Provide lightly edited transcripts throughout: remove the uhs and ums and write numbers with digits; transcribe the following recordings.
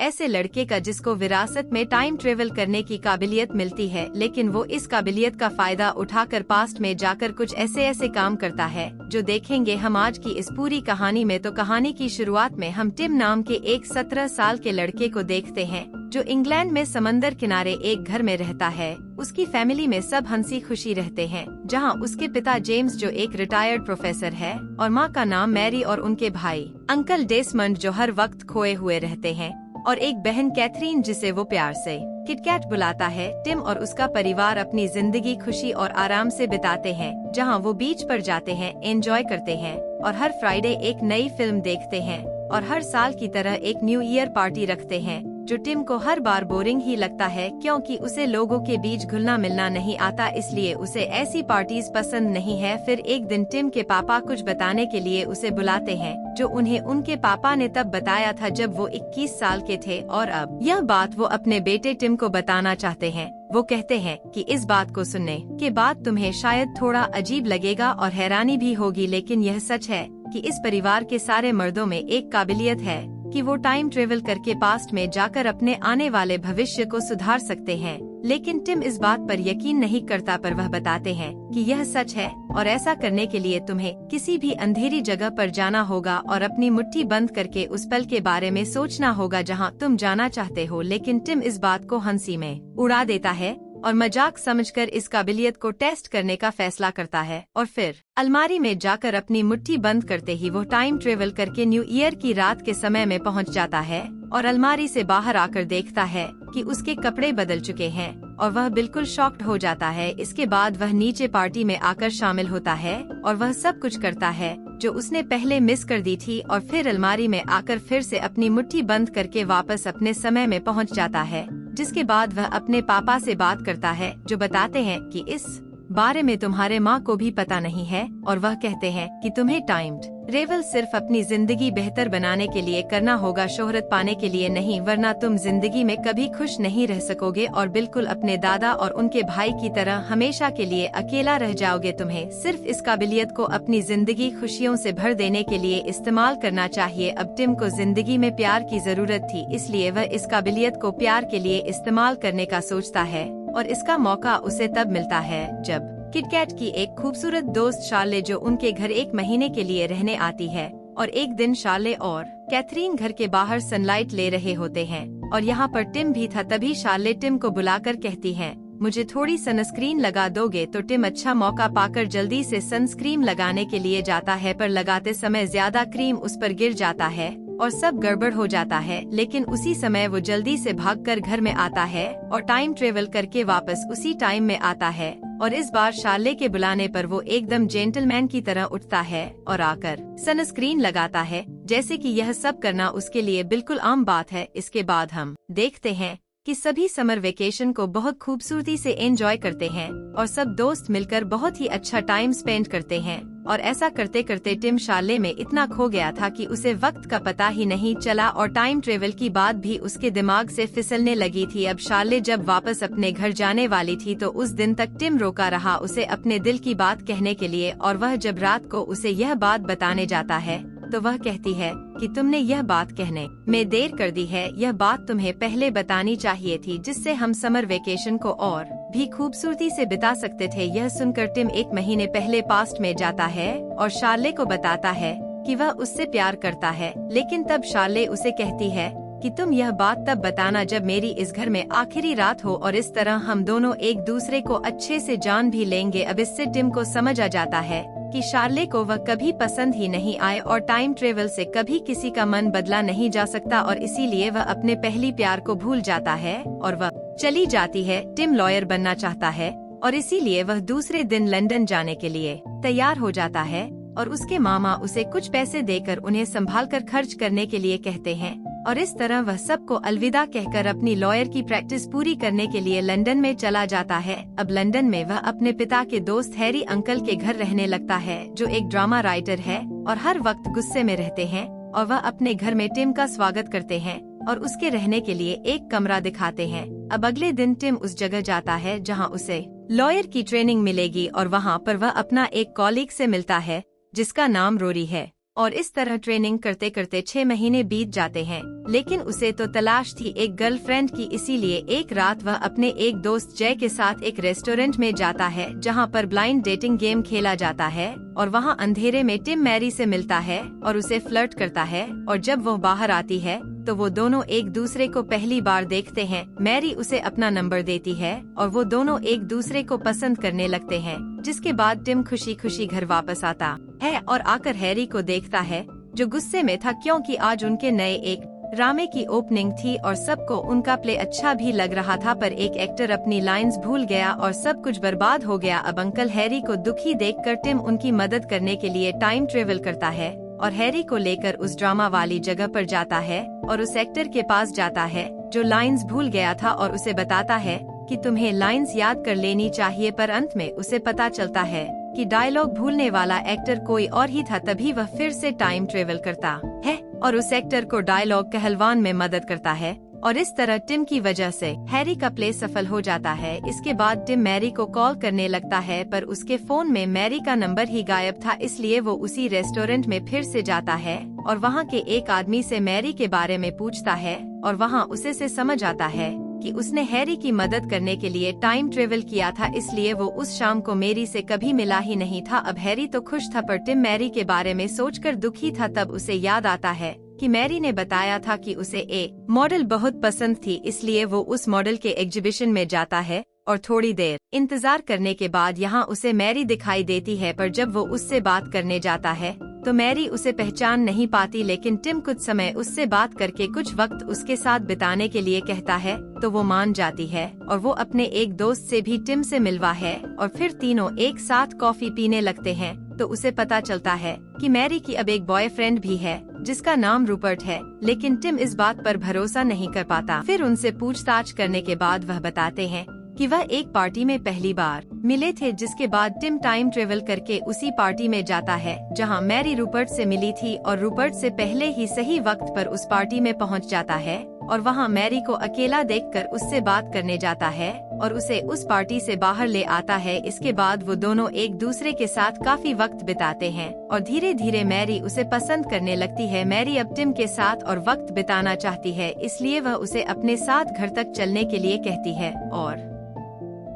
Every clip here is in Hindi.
ऐसे लड़के का जिसको विरासत में टाइम ट्रेवल करने की काबिलियत मिलती है, लेकिन वो इस काबिलियत का फायदा उठाकर पास्ट में जाकर कुछ ऐसे ऐसे काम करता है जो देखेंगे हम आज की इस पूरी कहानी में। तो कहानी की शुरुआत में हम टिम नाम के एक 17 साल के लड़के को देखते हैं जो इंग्लैंड में समंदर किनारे एक घर में रहता है। उसकी फैमिली में सब हंसी खुशी रहते हैं, जहां उसके पिता जेम्स जो एक रिटायर्ड प्रोफेसर है और मां का नाम मैरी और उनके भाई अंकल डेसमंड जो हर वक्त खोए हुए रहते हैं, और एक बहन कैथरीन जिसे वो प्यार से किटकैट बुलाता है। टिम और उसका परिवार अपनी जिंदगी खुशी और आराम से बिताते हैं, जहां वो बीच पर जाते हैं, एंजॉय करते हैं और हर फ्राइडे एक नई फिल्म देखते हैं और हर साल की तरह एक न्यू ईयर पार्टी रखते हैं, जो टिम को हर बार बोरिंग ही लगता है क्योंकि उसे लोगों के बीच घुलना मिलना नहीं आता, इसलिए उसे ऐसी पार्टीज पसंद नहीं है। फिर एक दिन टिम के पापा कुछ बताने के लिए उसे बुलाते हैं, जो उन्हें उनके पापा ने तब बताया था जब वो 21 साल के थे, और अब यह बात वो अपने बेटे टिम को बताना चाहते हैं। वो कहते हैं कि इस बात को सुनने के बाद तुम्हें शायद थोड़ा अजीब लगेगा और हैरानी भी होगी, लेकिन यह सच है कि इस परिवार के सारे मर्दों में एक काबिलियत है कि वो टाइम ट्रेवल करके पास्ट में जाकर अपने आने वाले भविष्य को सुधार सकते हैं। लेकिन टिम इस बात पर यकीन नहीं करता, पर वह बताते हैं कि यह सच है और ऐसा करने के लिए तुम्हें किसी भी अंधेरी जगह पर जाना होगा और अपनी मुट्ठी बंद करके उस पल के बारे में सोचना होगा जहां तुम जाना चाहते हो। लेकिन टिम इस बात को हंसी में उड़ा देता है और मजाक समझकर इस काबिलियत को टेस्ट करने का फैसला करता है, और फिर अलमारी में जाकर अपनी मुट्ठी बंद करते ही वो टाइम ट्रेवल करके न्यू ईयर की रात के समय में पहुंच जाता है और अलमारी से बाहर आकर देखता है कि उसके कपड़े बदल चुके हैं और वह बिल्कुल शॉक्ड हो जाता है। इसके बाद वह नीचे पार्टी में आकर शामिल होता है और वह सब कुछ करता है जो उसने पहले मिस कर दी थी, और फिर अलमारी में आकर फिर से अपनी मुट्ठी बंद करके वापस अपने समय में पहुंच जाता है। जिसके बाद वह अपने पापा से बात करता है, जो बताते हैं कि इस बारे में तुम्हारे माँ को भी पता नहीं है, और वह कहते हैं कि तुम्हें टाइम ट्रेवल सिर्फ अपनी जिंदगी बेहतर बनाने के लिए करना होगा, शोहरत पाने के लिए नहीं, वरना तुम जिंदगी में कभी खुश नहीं रह सकोगे और बिल्कुल अपने दादा और उनके भाई की तरह हमेशा के लिए अकेला रह जाओगे। तुम्हें सिर्फ इस काबिलियत को अपनी जिंदगी खुशियों से भर देने के लिए इस्तेमाल करना चाहिए। अब टिम को जिंदगी में प्यार की जरूरत थी, इसलिए वह इस काबिलियत को प्यार के लिए इस्तेमाल करने का सोचता है, और इसका मौका उसे तब मिलता है जब किटकैट की एक खूबसूरत दोस्त शार्ले जो उनके घर एक महीने के लिए रहने आती है। और एक दिन शार्ले और कैथरीन घर के बाहर सनलाइट ले रहे होते हैं और यहाँ पर टिम भी था। तभी शार्ले टिम को बुलाकर कहती है, मुझे थोड़ी सनस्क्रीन लगा दोगे? तो टिम अच्छा मौका पाकर जल्दी से सनस्क्रीन लगाने के लिए जाता है, पर लगाते समय ज्यादा क्रीम उस पर गिर जाता है और सब गड़बड़ हो जाता है। लेकिन उसी समय वो जल्दी से भागकर घर में आता है और टाइम ट्रेवल करके वापस उसी टाइम में आता है, और इस बार शार्ले के बुलाने पर वो एकदम जेंटलमैन की तरह उठता है और आकर सनस्क्रीन लगाता है, जैसे कि यह सब करना उसके लिए बिल्कुल आम बात है। इसके बाद हम देखते हैं कि सभी समर वेकेशन को बहुत खूबसूरती से एंजॉय करते हैं और सब दोस्त मिलकर बहुत ही अच्छा टाइम स्पेंड करते हैं। और ऐसा करते करते टिम शार्ले में इतना खो गया था कि उसे वक्त का पता ही नहीं चला और टाइम ट्रेवल की बात भी उसके दिमाग से फिसलने लगी थी। अब शार्ले जब वापस अपने घर जाने वाली थी तो उस दिन तक टिम रोका रहा उसे अपने दिल की बात कहने के लिए, और वह जब रात को उसे यह बात बताने जाता है तो वह कहती है कि तुमने यह बात कहने में देर कर दी है, यह बात तुम्हें पहले बतानी चाहिए थी, जिससे हम समर वेकेशन को और भी खूबसूरती से बिता सकते थे। यह सुनकर टिम एक महीने पहले पास्ट में जाता है और शार्ले को बताता है कि वह उससे प्यार करता है। लेकिन तब शार्ले उसे कहती है कि तुम यह बात तब बताना जब मेरी इस घर में आखिरी रात हो, और इस तरह हम दोनों एक दूसरे को अच्छे से जान भी लेंगे। अब इससे टिम को समझ आ जाता है कि शार्ले को वह कभी पसंद ही नहीं आए और टाइम ट्रेवल से कभी किसी का मन बदला नहीं जा सकता, और इसीलिए वह अपने पहली प्यार को भूल जाता है और वह चली जाती है। टिम लॉयर बनना चाहता है और इसीलिए वह दूसरे दिन लंदन जाने के लिए तैयार हो जाता है, और उसके मामा उसे कुछ पैसे देकर उन्हें संभाल कर खर्च करने के लिए कहते हैं, और इस तरह वह सबको अलविदा कहकर अपनी लॉयर की प्रैक्टिस पूरी करने के लिए लंदन में चला जाता है। अब लंदन में वह अपने पिता के दोस्त हैरी अंकल के घर रहने लगता है, जो एक ड्रामा राइटर है और हर वक्त गुस्से में रहते हैं, और वह अपने घर में टिम का स्वागत करते हैं और उसके रहने के लिए एक कमरा दिखाते हैं। अब अगले दिन टिम उस जगह जाता है जहां उसे लॉयर की ट्रेनिंग मिलेगी, और वहां पर वह अपना एक कॉलीग से मिलता है जिसका नाम रोरी है। और इस तरह ट्रेनिंग करते करते 6 महीने बीत जाते हैं। लेकिन उसे तो तलाश थी एक गर्लफ्रेंड की, इसीलिए एक रात वह अपने एक दोस्त जय के साथ एक रेस्टोरेंट में जाता है जहां पर ब्लाइंड डेटिंग गेम खेला जाता है। और वहां अंधेरे में टिम मैरी से मिलता है और उसे फ्लर्ट करता है। और जब वो बाहर आती है तो वो दोनों एक दूसरे को पहली बार देखते हैं। मैरी उसे अपना नंबर देती है और वो दोनों एक दूसरे को पसंद करने लगते हैं। जिसके बाद टिम खुशी खुशी घर वापस आता है और आकर हैरी को देखता है, जो गुस्से में था क्योंकि आज उनके नए एक ड्रामे की ओपनिंग थी और सबको उनका प्ले अच्छा भी लग रहा था, पर एक एक्टर अपनी लाइंस भूल गया और सब कुछ बर्बाद हो गया। अब अंकल हैरी को दुखी देखकर टिम उनकी मदद करने के लिए टाइम ट्रेवल करता है और हैरी को लेकर उस ड्रामा वाली जगह पर जाता है और उस एक्टर के पास जाता है जो लाइंस भूल गया था और उसे बताता है कि तुम्हें लाइंस याद कर लेनी चाहिए। पर अंत में उसे पता चलता है कि डायलॉग भूलने वाला एक्टर कोई और ही था। तभी वह फिर से टाइम ट्रेवल करता है और उस एक्टर को डायलॉग कहलवान में मदद करता है और इस तरह टिम की वजह से हैरी का प्ले सफल हो जाता है। इसके बाद टिम मैरी को कॉल करने लगता है, पर उसके फोन में मैरी का नंबर ही गायब था। इसलिए वो उसी रेस्टोरेंट में फिर से जाता है और वहाँ के एक आदमी से मैरी के बारे में पूछता है और वहाँ उसे से समझ आता है कि उसने हैरी की मदद करने के लिए टाइम ट्रेवल किया था, इसलिए वो उस शाम को मैरी से कभी मिला ही नहीं था। अब हैरी तो खुश था, पर टिम मैरी के बारे में सोचकर दुखी था। तब उसे याद आता है कि मैरी ने बताया था कि उसे एक मॉडल बहुत पसंद थी, इसलिए वो उस मॉडल के एग्जीबिशन में जाता है और थोड़ी देर इंतजार करने के बाद यहाँ उसे मैरी दिखाई देती है। पर जब वो उससे बात करने जाता है तो मैरी उसे पहचान नहीं पाती, लेकिन टिम कुछ समय उससे बात करके कुछ वक्त उसके साथ बिताने के लिए कहता है तो वो मान जाती है और वो अपने एक दोस्त से भी टिम से मिलवा है और फिर तीनों एक साथ कॉफी पीने लगते हैं। तो उसे पता चलता है कि मैरी की अब एक बॉयफ्रेंड भी है जिसका नाम रूपर्ट है, लेकिन टिम इस बात पर भरोसा नहीं कर पाता। फिर उनसे पूछताछ करने के बाद वह बताते हैं कि वह एक पार्टी में पहली बार मिले थे, जिसके बाद टिम टाइम ट्रेवल करके उसी पार्टी में जाता है जहां मैरी रूपर्ट से मिली थी और रूपर्ट से पहले ही सही वक्त पर उस पार्टी में पहुंच जाता है और वहां मैरी को अकेला देखकर उससे बात करने जाता है और उसे उस पार्टी से बाहर ले आता है। इसके बाद वो दोनों एक दूसरे के साथ काफी वक्त बिताते हैं और धीरे धीरे मैरी उसे पसंद करने लगती है। मैरी अब टिम के साथ और वक्त बिताना चाहती है, इसलिए वह उसे अपने साथ घर तक चलने के लिए कहती है और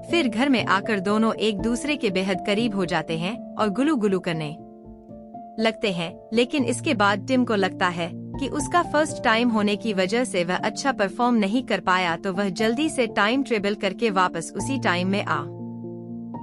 फिर घर में आकर दोनों एक दूसरे के बेहद करीब हो जाते हैं और गुलू गुलू करने लगते हैं। लेकिन इसके बाद टिम को लगता है कि उसका फर्स्ट टाइम होने की वजह से वह अच्छा परफॉर्म नहीं कर पाया, तो वह जल्दी से टाइम ट्रेवल करके वापस उसी टाइम में आ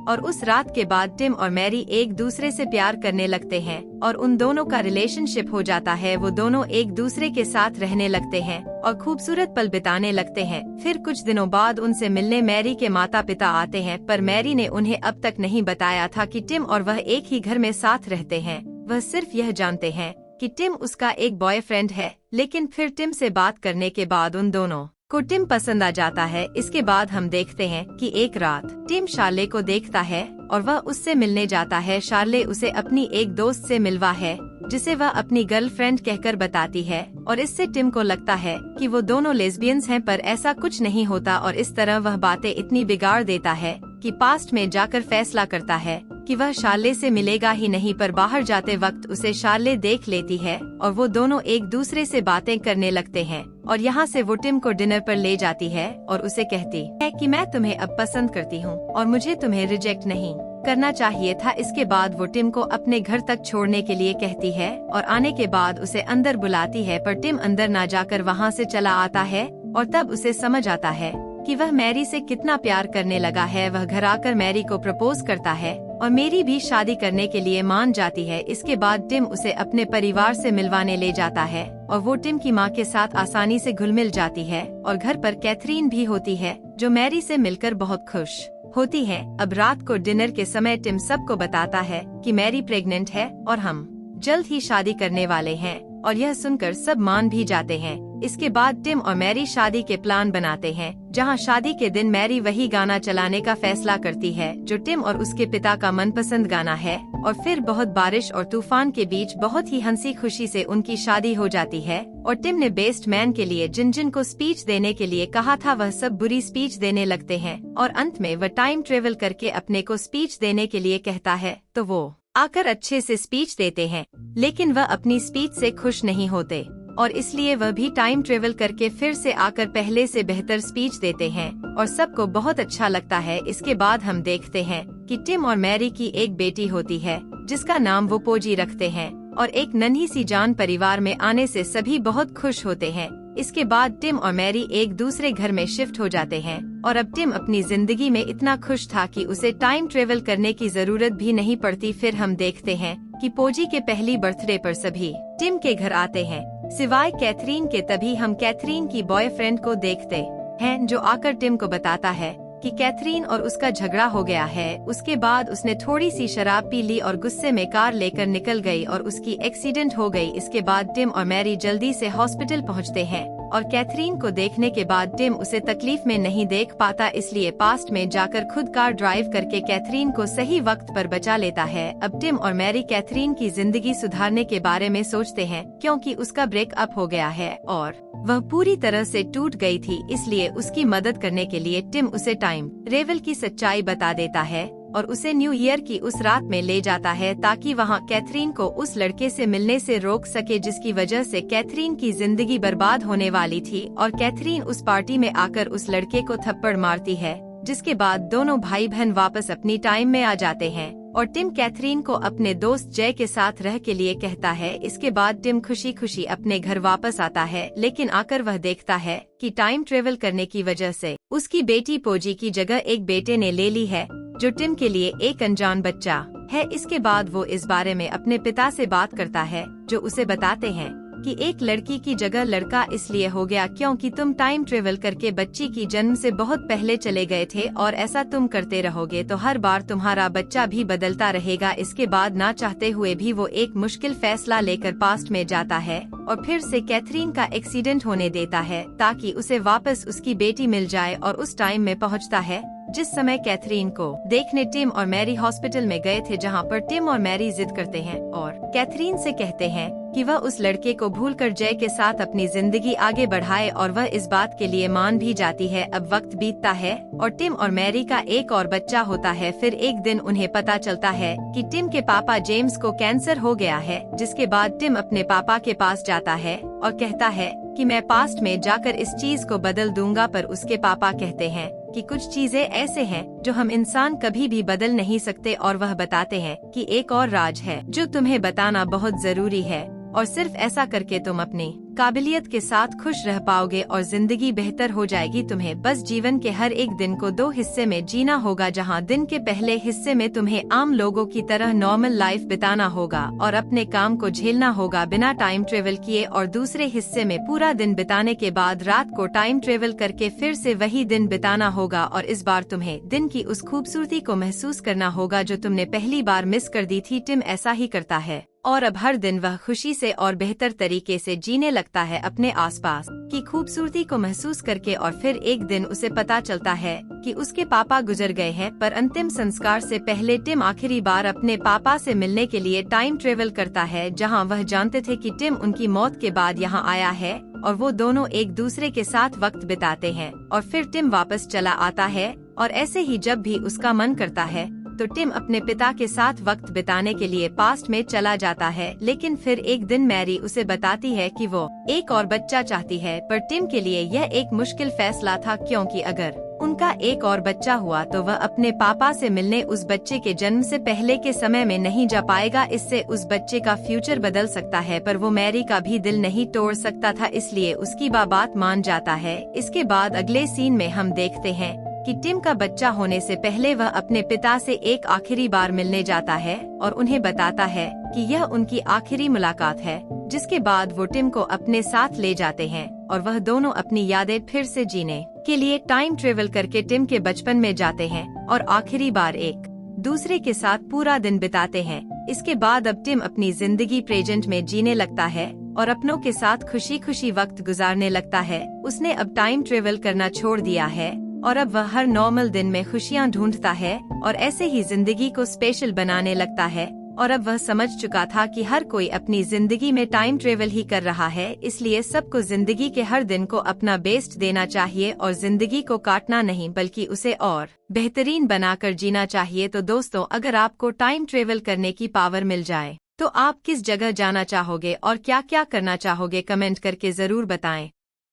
और उस रात के बाद टिम और मैरी एक दूसरे से प्यार करने लगते हैं और उन दोनों का रिलेशनशिप हो जाता है। वो दोनों एक दूसरे के साथ रहने लगते हैं और खूबसूरत पल बिताने लगते हैं। फिर कुछ दिनों बाद उनसे मिलने मैरी के माता पिता आते हैं, पर मैरी ने उन्हें अब तक नहीं बताया था कि टिम और वह एक ही घर में साथ रहते हैं। वह सिर्फ यह जानते हैं कि टिम उसका एक बॉयफ्रेंड है, लेकिन फिर टिम से बात करने के बाद उन दोनों को टिम पसंद आ जाता है। इसके बाद हम देखते हैं कि एक रात टिम शार्ले को देखता है और वह उससे मिलने जाता है। शार्ले उसे अपनी एक दोस्त से मिलवा है जिसे वह अपनी गर्लफ्रेंड कहकर बताती है और इससे टिम को लगता है कि वो दोनों लेस्बियंस हैं, पर ऐसा कुछ नहीं होता और इस तरह वह बातें इतनी बिगाड़ देता है कि पास्ट में जाकर फैसला करता है कि वह शार्ले से मिलेगा ही नहीं। पर बाहर जाते वक्त उसे शार्ले देख लेती है और वो दोनों एक दूसरे से बातें करने लगते हैं और यहाँ से वो टिम को डिनर पर ले जाती है और उसे कहती है कि मैं तुम्हें अब पसंद करती हूँ और मुझे तुम्हें रिजेक्ट नहीं करना चाहिए था। इसके बाद वो टिम को अपने घर तक छोड़ने के लिए कहती है और आने के बाद उसे अंदर बुलाती है, पर टिम अंदर ना जाकर वहाँ से चला आता है और तब उसे समझ आता है कि वह मैरी से कितना प्यार करने लगा है। वह घर आकर मैरी को प्रपोज करता है और मैरी भी शादी करने के लिए मान जाती है। इसके बाद टिम उसे अपने परिवार से मिलवाने ले जाता है और वो टिम की माँ के साथ आसानी से घुल मिल जाती है और घर पर कैथरीन भी होती है जो मैरी से मिलकर बहुत खुश होती है। अब रात को डिनर के समय टिम सबको बताता है कि मैरी प्रेग्नेंट है और हम जल्द ही शादी करने वाले हैं और यह सुनकर सब मान भी जाते हैं। इसके बाद टिम और मैरी शादी के प्लान बनाते हैं, जहां शादी के दिन मैरी वही गाना चलाने का फैसला करती है जो टिम और उसके पिता का मनपसंद गाना है और फिर बहुत बारिश और तूफान के बीच बहुत ही हंसी खुशी से उनकी शादी हो जाती है। और टिम ने बेस्ट मैन के लिए जिन जिन को स्पीच देने के लिए कहा था वह सब बुरी स्पीच देने लगते हैं और अंत में वह टाइम ट्रेवल करके अपने को स्पीच देने के लिए कहता है तो वो आकर अच्छे से स्पीच देते हैं, लेकिन वह अपनी स्पीच से खुश नहीं होते और इसलिए वह भी टाइम ट्रेवल करके फिर से आकर पहले से बेहतर स्पीच देते हैं और सबको बहुत अच्छा लगता है। इसके बाद हम देखते हैं कि टिम और मैरी की एक बेटी होती है जिसका नाम वो पोजी रखते हैं और एक नन्ही सी जान परिवार में आने से सभी बहुत खुश होते हैं। इसके बाद टिम और मैरी एक दूसरे घर में शिफ्ट हो जाते हैं और अब टिम अपनी जिंदगी में इतना खुश था कि उसे टाइम ट्रेवल करने की जरूरत भी नहीं पड़ती। फिर हम देखते हैं कि पोजी के पहली बर्थडे पर सभी टिम के घर आते हैं सिवाय कैथरीन के। तभी हम कैथरीन की बॉयफ्रेंड को देखते हैं जो आकर टिम को बताता है कि कैथरीन और उसका झगड़ा हो गया है। उसके बाद उसने थोड़ी सी शराब पी ली और गुस्से में कार लेकर निकल गई और उसकी एक्सीडेंट हो गई। इसके बाद टिम और मैरी जल्दी से हॉस्पिटल पहुंचते हैं और कैथरीन को देखने के बाद टिम उसे तकलीफ में नहीं देख पाता, इसलिए पास्ट में जाकर खुद कार ड्राइव करके कैथरीन को सही वक्त पर बचा लेता है। अब टिम और मैरी कैथरीन की जिंदगी सुधारने के बारे में सोचते हैं क्योंकि उसका ब्रेकअप हो गया है और वह पूरी तरह से टूट गई थी, इसलिए उसकी मदद करने के लिए टिम उसे टाइम ट्रेवल की सच्चाई बता देता है और उसे न्यू ईयर की उस रात में ले जाता है ताकि वहां कैथरीन को उस लड़के से मिलने से रोक सके जिसकी वजह से कैथरीन की जिंदगी बर्बाद होने वाली थी। और कैथरीन उस पार्टी में आकर उस लड़के को थप्पड़ मारती है, जिसके बाद दोनों भाई बहन वापस अपनी टाइम में आ जाते हैं और टिम कैथरीन को अपने दोस्त जय के साथ रह के लिए कहता है। इसके बाद टिम खुशी खुशी अपने घर वापस आता है, लेकिन आकर वह देखता है कि टाइम ट्रेवल करने की वजह से उसकी बेटी पोजी की जगह एक बेटे ने ले ली है जो टिम के लिए एक अनजान बच्चा है। इसके बाद वो इस बारे में अपने पिता से बात करता है जो उसे बताते हैं कि एक लड़की की जगह लड़का इसलिए हो गया क्योंकि तुम टाइम ट्रेवल करके बच्ची की जन्म से बहुत पहले चले गए थे और ऐसा तुम करते रहोगे तो हर बार तुम्हारा बच्चा भी बदलता रहेगा। इसके बाद ना चाहते हुए भी वो एक मुश्किल फैसला लेकर पास्ट में जाता है और फिर से कैथरीन का एक्सीडेंट होने देता है ताकि उसे वापस उसकी बेटी मिल जाए और उस टाइम में पहुंचता है जिस समय कैथरीन को देखने टिम और मैरी हॉस्पिटल में गए थे, जहां पर टिम और मैरी जिद करते हैं और कैथरीन से कहते हैं कि वह उस लड़के को भूलकर जय के साथ अपनी जिंदगी आगे बढ़ाए और वह इस बात के लिए मान भी जाती है। अब वक्त बीतता है और टिम और मैरी का एक और बच्चा होता है। फिर एक दिन उन्हें पता चलता है कि टिम के पापा जेम्स को कैंसर हो गया है, जिसके बाद टिम अपने पापा के पास जाता है और कहता है कि मैं पास्ट में जाकर इस चीज को बदल दूंगा, पर उसके पापा कहते हैं कि कुछ चीजें ऐसे हैं जो हम इंसान कभी भी बदल नहीं सकते और वह बताते हैं कि एक और राज है जो तुम्हें बताना बहुत जरूरी है और सिर्फ ऐसा करके तुम अपनी काबिलियत के साथ खुश रह पाओगे और जिंदगी बेहतर हो जाएगी। तुम्हें बस जीवन के हर एक दिन को 2 हिस्से में जीना होगा, जहां दिन के पहले हिस्से में तुम्हें आम लोगों की तरह नॉर्मल लाइफ बिताना होगा और अपने काम को झेलना होगा बिना टाइम ट्रेवल किए, और दूसरे हिस्से में पूरा दिन बिताने के बाद रात को टाइम ट्रेवल करके फिर से वही दिन बिताना होगा और इस बार तुम्हें दिन की उस खूबसूरती को महसूस करना होगा जो तुमने पहली बार मिस कर दी थी। टिम ऐसा ही करता है और अब हर दिन वह खुशी से और बेहतर तरीके से जीने लगता है अपने आसपास की खूबसूरती को महसूस करके। और फिर एक दिन उसे पता चलता है कि उसके पापा गुजर गए हैं, पर अंतिम संस्कार से पहले टिम आखिरी बार अपने पापा से मिलने के लिए टाइम ट्रेवल करता है, जहां वह जानते थे कि टिम उनकी मौत के बाद यहां आया है और वो दोनों एक दूसरे के साथ वक्त बिताते हैं। और फिर टिम वापस चला आता है और ऐसे ही जब भी उसका मन करता है तो टिम अपने पिता के साथ वक्त बिताने के लिए पास्ट में चला जाता है। लेकिन फिर एक दिन मैरी उसे बताती है कि वो एक और बच्चा चाहती है, पर टिम के लिए यह एक मुश्किल फैसला था क्योंकि अगर उनका एक और बच्चा हुआ तो वह अपने पापा से मिलने उस बच्चे के जन्म से पहले के समय में नहीं जा पाएगा। इससे उस बच्चे का फ्यूचर बदल सकता है, पर वो मैरी का भी दिल नहीं तोड़ सकता था, इसलिए उसकी बात मान जाता है। इसके बाद अगले सीन में हम देखते हैं कि टिम का बच्चा होने से पहले वह अपने पिता से एक आखिरी बार मिलने जाता है और उन्हें बताता है कि यह उनकी आखिरी मुलाकात है, जिसके बाद वो टिम को अपने साथ ले जाते हैं और वह दोनों अपनी यादें फिर से जीने के लिए टाइम ट्रेवल करके टिम के बचपन में जाते हैं और आखिरी बार एक दूसरे के साथ पूरा दिन बिताते हैं। इसके बाद अब टिम अपनी जिंदगी प्रेजेंट में जीने लगता है और अपनों के साथ खुशी खुशी वक्त गुजारने लगता है। उसने अब टाइम ट्रेवल करना छोड़ दिया है और अब वह हर नॉर्मल दिन में खुशियाँ ढूंढता है और ऐसे ही जिंदगी को स्पेशल बनाने लगता है। और अब वह समझ चुका था कि हर कोई अपनी जिंदगी में टाइम ट्रेवल ही कर रहा है, इसलिए सबको जिंदगी के हर दिन को अपना बेस्ट देना चाहिए और जिंदगी को काटना नहीं बल्कि उसे और बेहतरीन बनाकर जीना चाहिए। तो दोस्तों, अगर आपको टाइम ट्रेवल करने की पावर मिल जाए तो आप किस जगह जाना चाहोगे और क्या क्या करना चाहोगे, कमेंट करके जरूर बताएं।